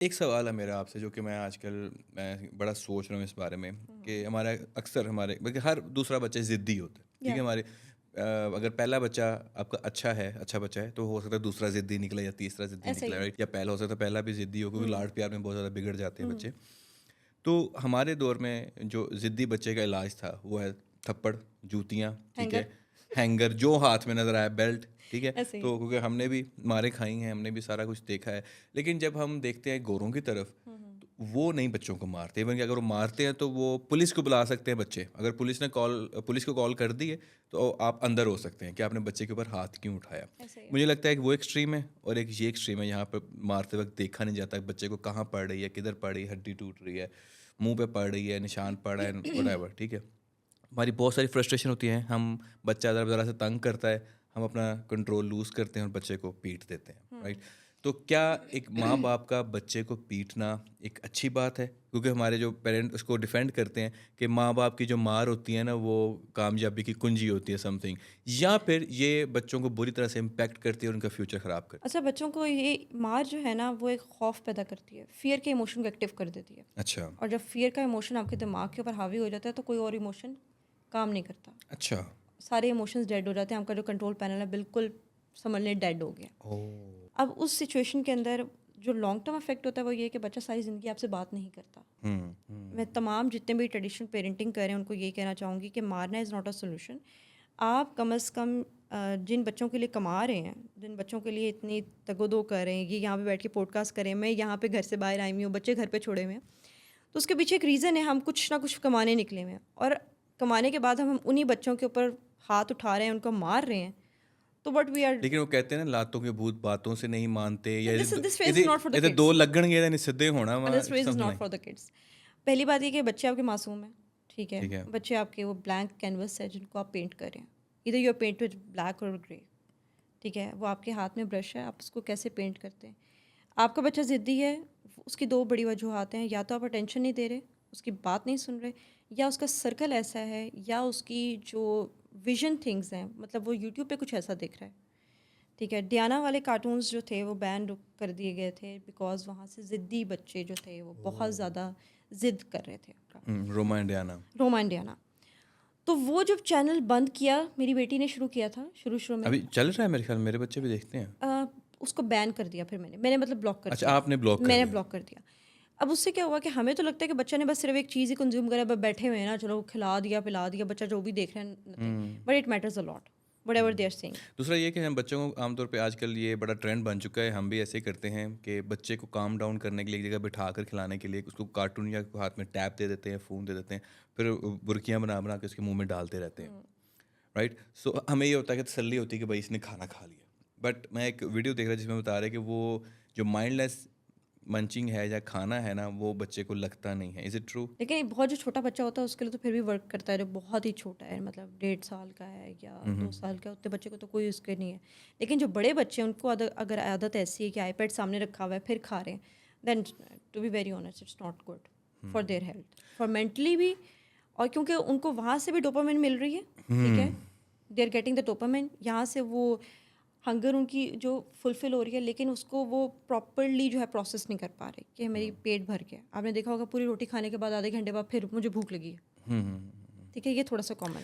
एक सवाल है मेरा आपसे, जो कि मैं बड़ा सोच रहा हूँ इस बारे में कि हमारा अक्सर हमारे बल्कि हर दूसरा बच्चा ज़िद्दी होता है, ठीक या है। अगर पहला बच्चा आपका अच्छा बच्चा है तो हो सकता है दूसरा ज़िद्दी निकले या तीसरा ज़िद्दी ऐसा निकले, ही है। राइट। या पहला हो सकता है पहला भी ज़िद्दी हो, क्योंकि हुँ, लाड प्यार में बहुत ज़्यादा बिगड़ जाते हैं हुँ, बच्चे। तो हमारे दौर में जो ज़िद्दी बच्चे का इलाज था वो है थप्पड़, जूतियाँ, ठीक हैंगर है, हैंगर जो हाथ में नज़र आया, बेल्ट, ठीक है। ऐसे ही। तो क्योंकि हमने भी मारें खाई हैं, हमने भी सारा कुछ देखा है। लेकिन जब हम देखते हैं गोरों की तरफ, हुँ, हुँ। तो वो नहीं बच्चों को मारते। इवन कि अगर वो मारते हैं तो वो पुलिस को बुला सकते हैं बच्चे। अगर पुलिस को कॉल कर दी है तो आप अंदर हो सकते हैं कि आपने बच्चे के ऊपर हाथ क्यों उठाया। ऐसे ही है। मुझे लगता है कि वो एक्सट्रीम है और एक ये एक्सट्रीम है, यहाँ पर मारते वक्त देखा नहीं जाता बच्चे को कहाँ पड़ रही है, किधर पड़ रही है, हड्डी टूट रही है, मुंह पे पड़ रही है, निशान पड़ा है, व्हाटएवर, ठीक है। हमारी बहुत सारी फ्रस्ट्रेशन होती है, हम बच्चा ज़रा ज़रा से तंग करता है, हम अपना कंट्रोल लूज़ करते हैं और बच्चे को पीट देते हैं, हुँ। राइट। तो क्या एक माँ बाप का बच्चे को पीटना एक अच्छी बात है? क्योंकि हमारे जो पेरेंट उसको डिफेंड करते हैं कि माँ बाप की जो मार होती है ना वो कामयाबी की कुंजी होती है, समथिंग, या फिर ये बच्चों को बुरी तरह से इम्पेक्ट करती है और उनका फ्यूचर ख़राब करती अच्छा, बच्चों को ये मार जो है ना, वो एक खौफ पैदा करती है, फ़ियर के इमोशन को एक्टिव कर देती है। है। अच्छा। और जब फ़ियर का इमोशन आपके दिमाग के ऊपर हावी हो जाता है, तो कोई और इमोशन काम नहीं करता। अच्छा। सारे इमोशंस डेड हो जाते हैं, आपका जो कंट्रोल पैनल है बिल्कुल समझ लें डेड हो गया। ओ। अब उस सिचुएशन के अंदर जो लॉन्ग टर्म इफेक्ट होता है वो ये है कि बच्चा सारी ज़िंदगी आपसे बात नहीं करता। मैं हम्म। तमाम जितने भी ट्रेडिशनल पेरेंटिंग कर रहे हैं उनको ये कहना चाहूँगी कि मारना इज़ नॉट अ सोल्यूशन। आप कम अज़ कम जिन बच्चों के लिए कमा रहे हैं, जिन बच्चों के लिए इतनी तगोदो कर रहे हैं, ये यहाँ पे बैठ के पॉडकास्ट कर रहे हैं, मैं यहाँ पे घर से बाहर आई हुई हूँ, बच्चे घर पे छोड़े हुए हैं, तो उसके पीछे एक रीज़न है, हम कुछ ना कुछ कमाने निकले हुए हैं और कमाने के बाद हम उन्हीं बच्चों के ऊपर हाथ उठा रहे हैं, उनको मार रहे हैं। तो वट वी आर लेकिन वो कहते हैं ना, लातों के भूत बातों से नहीं मानते, या this phase is not for the इधर दो किड्स। लगणगे नहीं सिद्धे होना वा, this phase is something not like. For the kids. पहली बात ये कि बच्चे आपके मासूम हैं, ठीक है। ठीक है। बच्चे आपके वो ब्लैंक कैनवस है जिनको आप पेंट कर रहे हैं। इधर you are paint with black और ग्रे, ठीक है। वो आपके हाथ में ब्रश है, आप उसको कैसे पेंट करते हैं। आपका बच्चा ज़िद्दी है, उसकी दो बड़ी वजूहत हैं, या तो आप अटेंशन नहीं दे रहे, उसकी बात नहीं सुन रहे, या उसका सर्कल ऐसा है, या उसकी जो विजन थिंग्स हैं, मतलब वो यूट्यूब पे कुछ ऐसा दिख रहा है, ठीक है। डियाना वाले कार्टून्स जो थे वो बैन कर दिए गए थे बिकॉज वहाँ से ज़िद्दी बच्चे जो थे वो बहुत ज़्यादा ज़िद कर रहे थे। रोमा इंडियाना। रोमा इंडियाना, तो वो जब चैनल बंद किया, मेरी बेटी ने शुरू किया था शुरू शुरू में, अभी चल रहा है मेरे ख्याल में, मेरे बच्चे भी देखते हैं। अ, उसको बैन कर दिया, फिर मैंने मतलब ब्लॉक कर अच्छा, दिया। आपने ब्लॉक कर मैंने दिया। ब्लॉक कर दिया। अब उससे क्या हुआ कि हमें तो लगता है कि बच्चा ने बस सिर्फ एक चीज़ ही कंज्यूम करा, बस बैठे हुए हैं ना, चलो खिला दिया पिला दिया, बच्चा जो भी देख रहा है nothing, hmm. But it matters a lot whatever they are saying. दूसरा ये कि हम बच्चों को आमतौर पे आजकल ये बड़ा ट्रेंड बन चुका है, हम भी ऐसे ही करते हैं कि बच्चे को काम डाउन करने के लिए एक जगह बिठा कर खिलाने के लिए उसको कार्टून या हाथ में टैब दे देते हैं, फ़ोन दे देते हैं, फिर बुरकियां बना बना के उसके मुंह में डालते रहते हैं, राइट। सो हमें ये होता है कि तसल्ली होती है कि भाई इसने खाना खा लिया। बट मैं एक वीडियो देख रहा जिसमें बता रहे हैं कि वो जो माइंडलेस मंचिंग है या खाना है ना, वो बच्चे को लगता नहीं है। Is it true? लेकिन एक बहुत जो छोटा बच्चा होता है उसके लिए तो फिर भी वर्क करता है, जो बहुत ही छोटा है, मतलब 1.5 साल का है या 2 साल का है, उतने बच्चे को तो कोई उसके नहीं है। लेकिन जो बड़े बच्चे हैं उनको अगर आदत ऐसी है कि आईपैड सामने रखा हुआ है फिर खा रहे हैं, then to be very honest it's not good for their health, for mentally भी। और क्योंकि उनको वहाँ से भी डोपामिन मिल रही है, ठीक है, they are getting the dopamine, यहाँ से वो हंगर उनकी जो फुलफ़िल हो रही है, लेकिन उसको वो प्रॉपरली जो है प्रोसेस नहीं कर पा रहे कि मेरी पेट भर गया। आपने देखा होगा पूरी रोटी खाने के बाद आधे घंटे बाद फिर मुझे भूख लगी है, हम्म। ठीक है, ये थोड़ा सा कॉमन